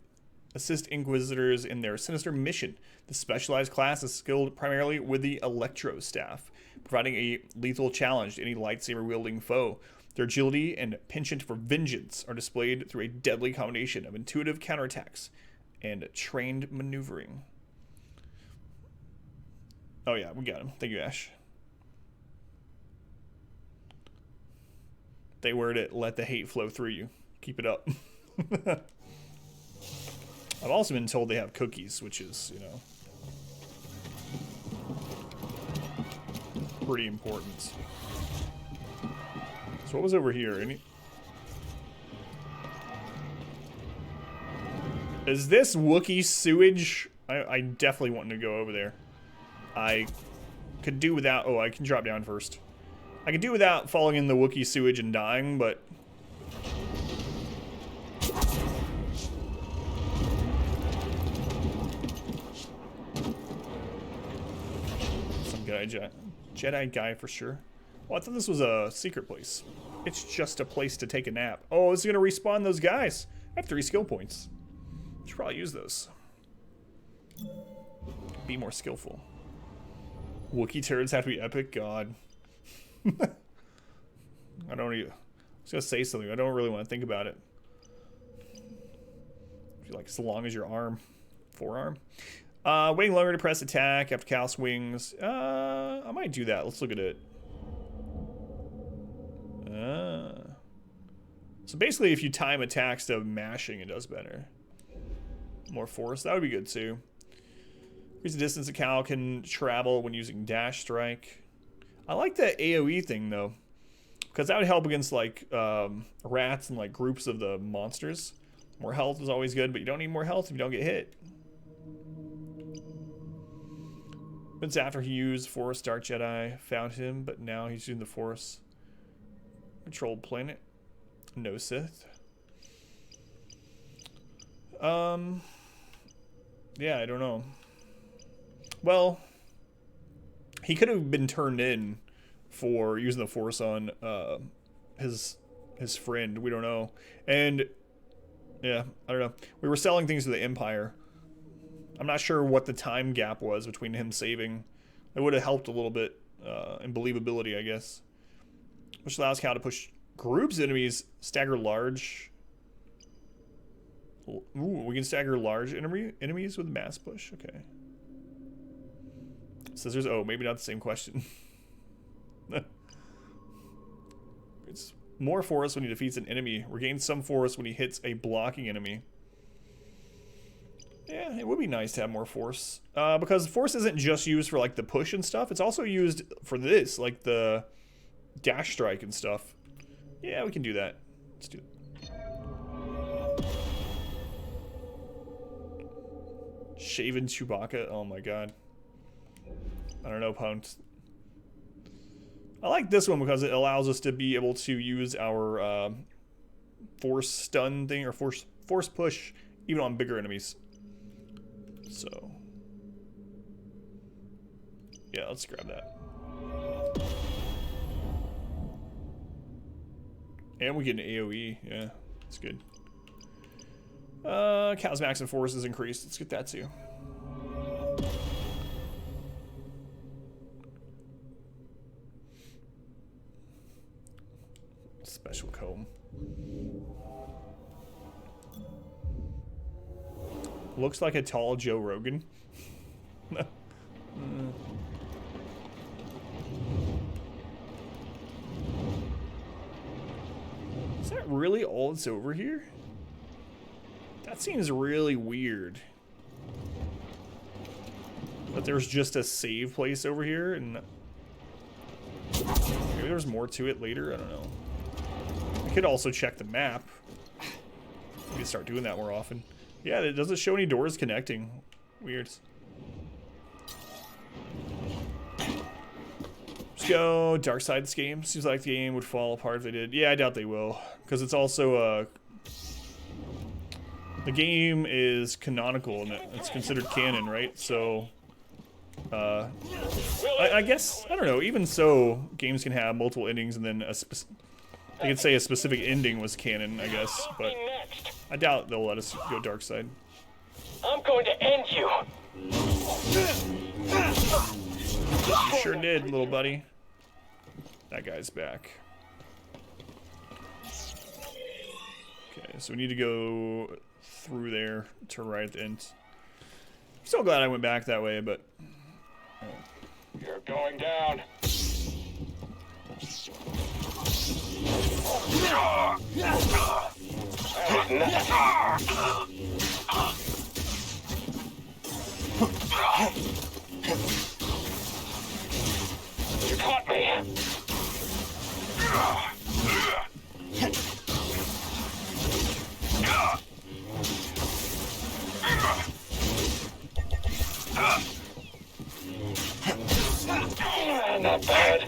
assist Inquisitors in their sinister mission. The specialized class is skilled primarily with the Electro Staff, providing a lethal challenge to any lightsaber-wielding foe. Their agility and penchant for vengeance are displayed through a deadly combination of intuitive counterattacks and trained maneuvering. Oh yeah, we got him. Thank you, Ash. They word it, let the hate flow through you. Keep it up. I've also been told they have cookies, which is, you know, pretty important. So what was over here? Is this Wookiee sewage? I definitely want to go over there. I could do without... Oh, I can drop down first. I could do without falling in the Wookiee sewage and dying, but... Some guy, Jedi guy for sure. Well, I thought this was a secret place. It's just a place to take a nap. Oh, it's going to respawn those guys. I have 3 skill points. Should probably use those. Be more skillful. Wookiee turrets have to be epic? God. I don't even... I was going to say something. I don't really want to think about it. I feel like as long as your arm. Forearm. Waiting longer to press attack after callous wings. I might do that. Let's look at it. So basically, if you time attacks to mashing, it does better. More force. That would be good, too. Increase the distance a Cal can travel when using dash strike. I like the AoE thing, though. Because that would help against, like, rats and, like, groups of the monsters. More health is always good, but you don't need more health if you don't get hit. It's after he used Force, Dark Jedi found him, but now he's using the Force. Controlled planet. No Sith. Yeah, I don't know. Well, he could have been turned in for using the Force on his friend. We don't know. And yeah, I don't know. We were selling things to the Empire. I'm not sure what the time gap was between him saving. It would have helped a little bit in believability, I guess. Which allows Cal to push groups of enemies, stagger large. Ooh, we can stagger large enemies with mass push. Okay. Scissors. Oh, maybe not the same question. It's more force when he defeats an enemy. Regains some force when he hits a blocking enemy. Yeah, it would be nice to have more force. Because force isn't just used for like the push and stuff. It's also used for this, like the dash strike and stuff. Yeah, we can do that. Let's do it. Shaven Chewbacca. Oh my god. I don't know, Punt. I like this one because it allows us to be able to use our force stun thing or force push even on bigger enemies. So yeah, let's grab that. And we get an AoE. Yeah, that's good. Cal's max and force is increased. Let's get that too. Special comb. Looks like a tall Joe Rogan. Is that really all that's over here? That seems really weird. But there's just a save place over here, and maybe there's more to it later. I don't know. We could also check the map. We could start doing that more often. Yeah, it doesn't show any doors connecting. Weird. Let's go dark side of this game. Seems like the game would fall apart if they did. Yeah, I doubt they will, because it's also the game is canonical and it's considered canon, right? So I guess, I don't know, even so, games can have multiple endings and then I could say a specific ending was canon, I guess, but I doubt they'll let us go dark side. I'm going to end you. You sure did, little buddy. That guy's back. Okay, so we need to go through there to right at the end. I'm so glad I went back that way, but... You're going down. That is nothing. You caught me. Not bad.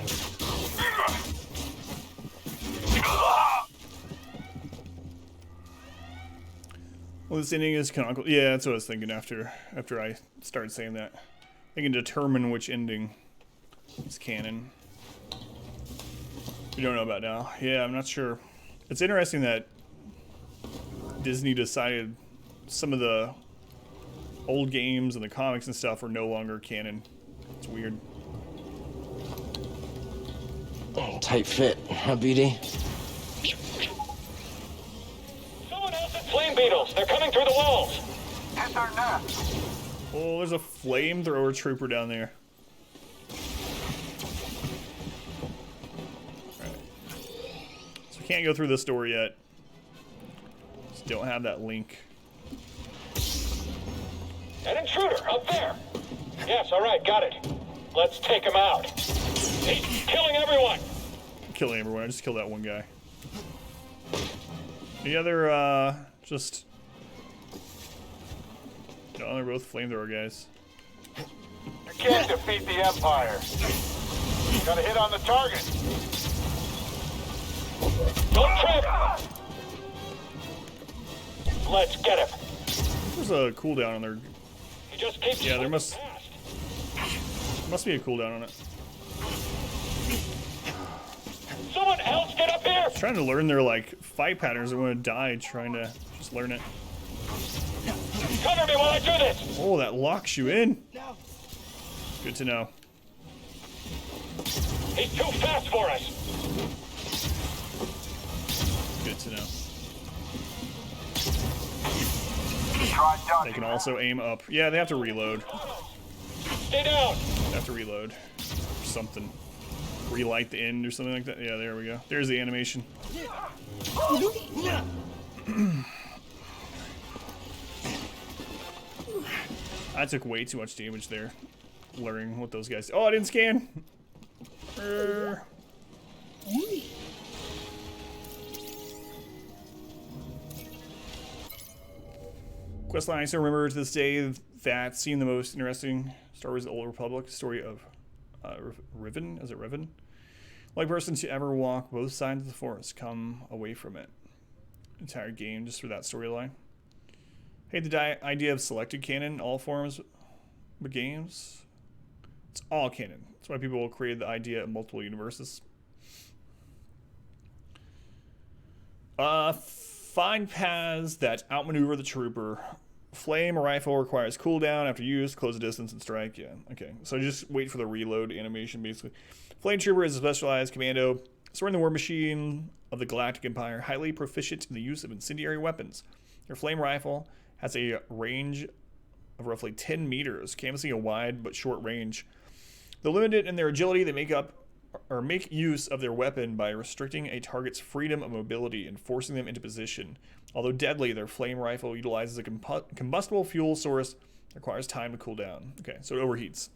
Well, this ending is canonical. Yeah, that's what I was thinking after I started saying that. They can determine which ending is canon. We don't know about now. Yeah, I'm not sure. It's interesting that Disney decided some of the old games and the comics and stuff are no longer canon. It's weird. Tight fit, huh, BD? Someone else at flame beetles. They're coming through the walls. Yes, sir, now. Oh, there's a flamethrower trooper down there. Alright. So we can't go through this door yet. Just don't have that link. An intruder up there. Yes, all right, got it. Let's take him out. He's killing everyone. Killing everyone. I just killed that one guy. The other, just... No, they're both flamethrower guys. You can't defeat the Empire. You gotta hit on the target. Don't trip! Let's get him. There's a cooldown on there. He just keeps Yeah, there must be a cooldown on it. Someone else get up here! I was trying to learn their, like, fight patterns. I want to die trying to just learn it. Cover me while I do this! Oh, that locks you in. Good to know. He's too fast for us! Good to know. They can also aim up. Yeah, they have to reload. Stay down! They have to reload. Or something. Relight the end or something like that. Yeah, there we go. There's the animation. I took way too much damage there. Learning what those guys... Oh, I didn't scan! Questline, I still remember to this day that scene the most interesting Star Wars The Old Republic story of Riven. Is it Riven? Like person to ever walk both sides of the Force, come away from it. Entire game just for that storyline. Hate the idea of selected canon in all forms of games. It's all canon. That's why people created the idea of multiple universes. Find paths that outmaneuver the trooper. Flame rifle requires cooldown after use, close the distance, and strike. Yeah, okay. So just wait for the reload animation, basically. Flame trooper is a specialized commando stored in the war machine of the Galactic Empire, highly proficient in the use of incendiary weapons. Their flame rifle has a range of roughly 10 meters, canvassing a wide but short range. Though limited in their agility, they make use of their weapon by restricting a target's freedom of mobility and forcing them into position. Although deadly, their flame rifle utilizes a combustible fuel source that requires time to cool down. Okay, so it overheats.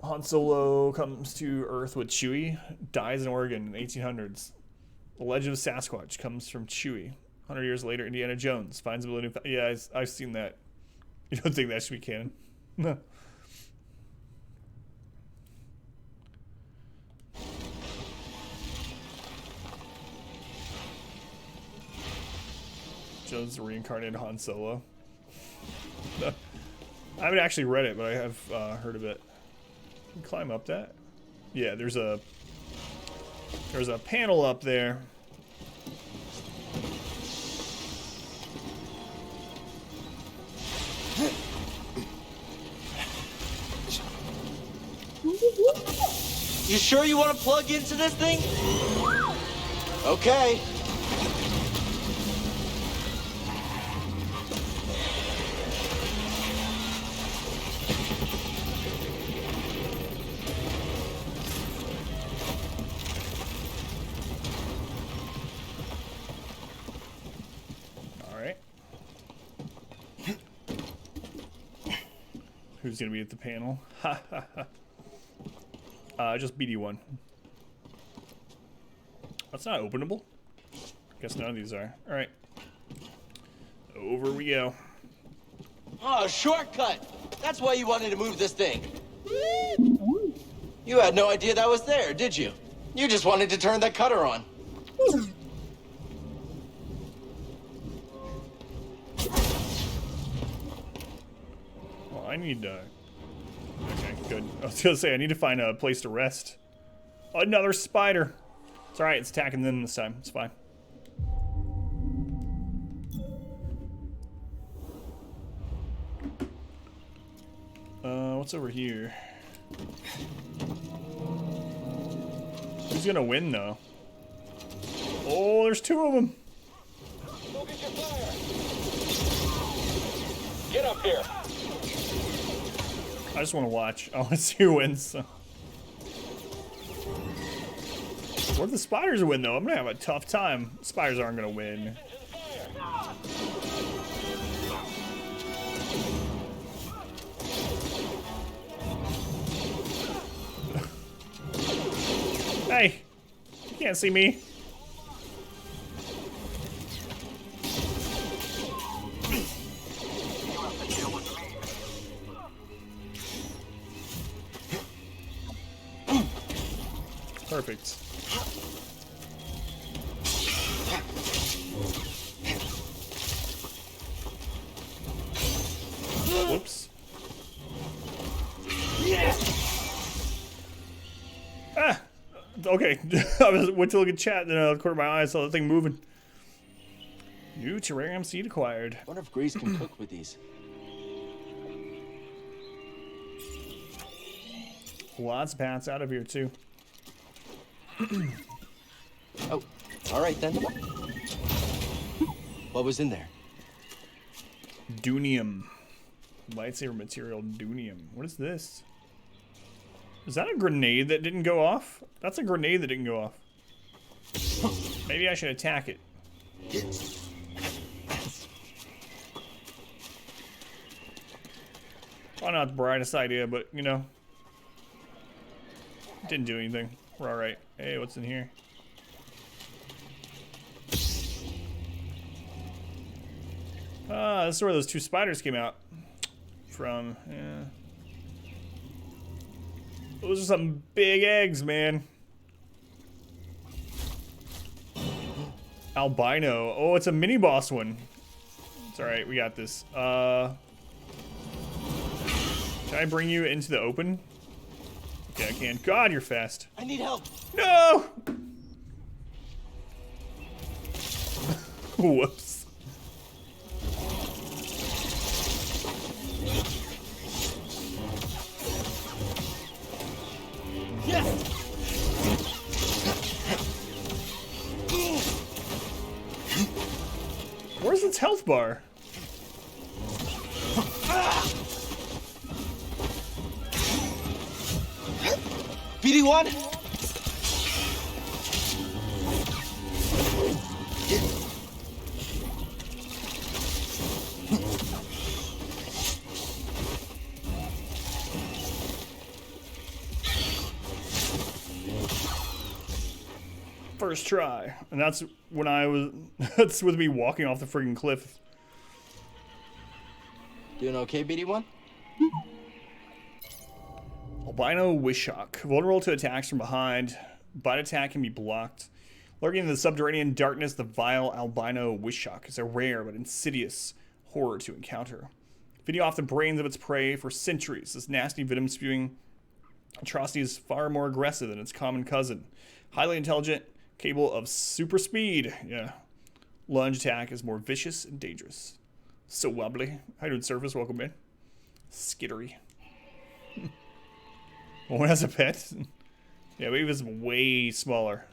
Han Solo comes to Earth with Chewie, dies in Oregon in the 1800s. The Legend of Sasquatch comes from Chewie. 100 years later, Indiana Jones finds a balloon. Yeah, I've seen that. You don't think that should be canon? No. Jones reincarnated Han Solo. I haven't actually read it, but I have heard of it. Can you climb up that? Yeah, there's a panel up there. You sure you want to plug into this thing? Okay. Who's gonna be at the panel? Ha ha ha. Just BD1. That's not openable. Guess none of these are. All right. Over we go. Oh, shortcut! That's why you wanted to move this thing. You had no idea that was there, did you? You just wanted to turn that cutter on. Well, I need to... Okay, good. I was gonna say, I need to find a place to rest. Another spider! It's alright, it's attacking them this time. It's fine. What's over here? Who's gonna win, though? Oh, there's two of them! Focus your fire! Get up here! I just want to watch. I want to see who wins. So. What if the spiders win, though? I'm gonna have a tough time. Spiders aren't gonna win. Hey, you can't see me. Perfect. Whoops. Ah! Okay. I went to look at chat, then out of the corner of my eye, I saw the thing moving. New terrarium seed acquired. I wonder if Grease can cook with these. Lots of bats out of here, too. Oh, all right then. What was in there? Dunium. Lightsaber material Dunium. What is this? Is that a grenade that didn't go off? That's a grenade that didn't go off. Maybe I should attack it. Probably not the brightest idea, but you know. Didn't do anything. We're alright. Hey, what's in here? Ah, this is where those two spiders came out from. Yeah. Those are some big eggs, man. Albino. Oh, it's a mini boss one. It's alright, we got this. Can I bring you into the open? Okay, I can. God, you're fast. I need help. No! Whoops. Yes. Where's its health bar? BD1? First try. And that's when I was... that's with me walking off the friggin' cliff. Doing okay, BD1? Albino Wishhawk. Vulnerable to attacks from behind. Bite attack can be blocked. Lurking in the subterranean darkness, the vile Albino Wishhawk is a rare but insidious horror to encounter. Feeding off the brains of its prey for centuries, this nasty venom-spewing atrocity is far more aggressive than its common cousin. Highly intelligent, capable of super speed. Yeah. Lunge attack is more vicious and dangerous. So wobbly. How you doing, Surface? Welcome in. Skittery. One has a pet? Yeah, maybe it's way smaller.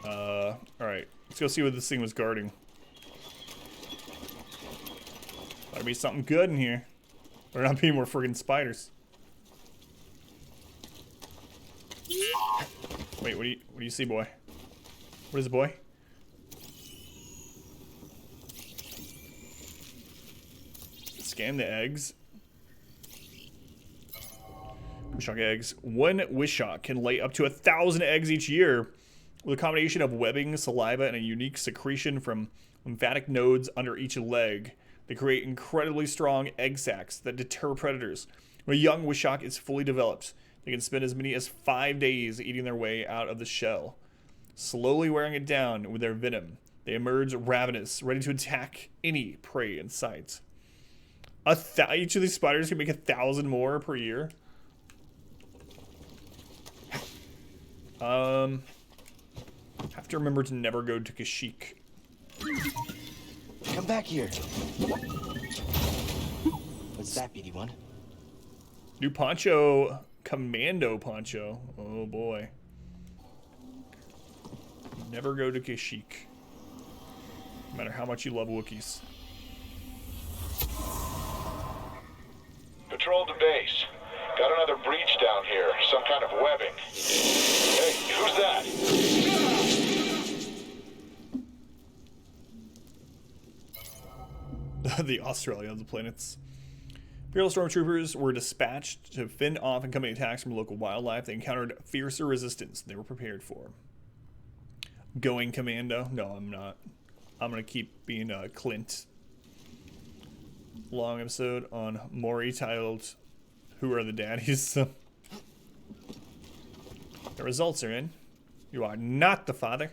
Alright. Let's go see what this thing was guarding. Gotta be something good in here. Or not be more friggin' spiders. Wait, what do you see, boy? What is it, boy? scan the eggs. Wishok eggs. One Wishok can lay up to 1,000 eggs each year with a combination of webbing, saliva, and a unique secretion from lymphatic nodes under each leg. They create incredibly strong egg sacs that deter predators. When a young Wishok is fully developed, they can spend as many as 5 days eating their way out of the shell, slowly wearing it down with their venom. They emerge ravenous, ready to attack any prey in sight. Each of these spiders can make 1,000 more per year. Have to remember to never go to Kashyyyk. Come back here. What's that, BD1? New poncho, commando poncho. Oh boy. Never go to Kashyyyk. No matter how much you love Wookiees. Patrol to base. Got another breach down here. Some kind of webbing. Hey, who's that? The Australia of the planets. Imperial stormtroopers were dispatched to fend off incoming attacks from local wildlife. They encountered fiercer resistance than they were prepared for. Going commando? No, I'm not. I'm gonna keep being Clint. Long episode on Maury titled "Who Are the Daddies?" The results are in. You are not the father.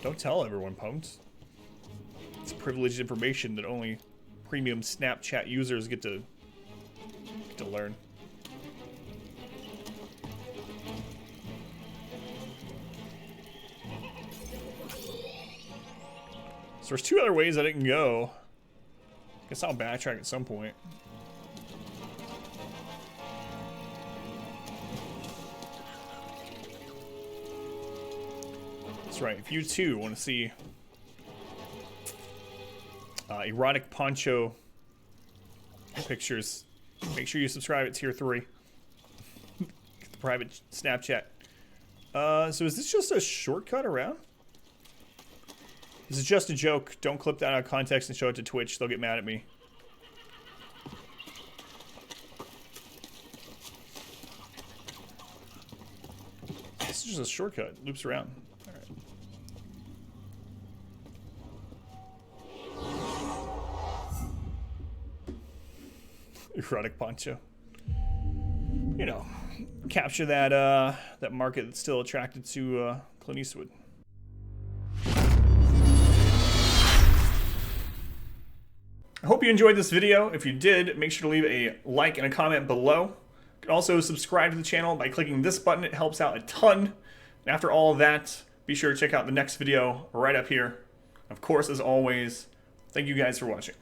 Don't tell everyone, Punked. It's privileged information that only premium Snapchat users get to learn. So there's 2 other ways I didn't go. Guess I'll backtrack at some point. That's right. If you too want to see erotic poncho pictures, make sure you subscribe at tier 3. Get the private Snapchat. So is this just a shortcut around? This is just a joke. Don't clip that out of context and show it to Twitch. They'll get mad at me. This is just a shortcut. Loops around. Erotic poncho. You know, capture that that market that's still attracted to Clint Eastwood. I hope you enjoyed this video. If you did, make sure to leave a like and a comment below. You can also subscribe to the channel by clicking this button. It helps out a ton. And after all of that, be sure to check out the next video right up here. Of course, as always, thank you guys for watching.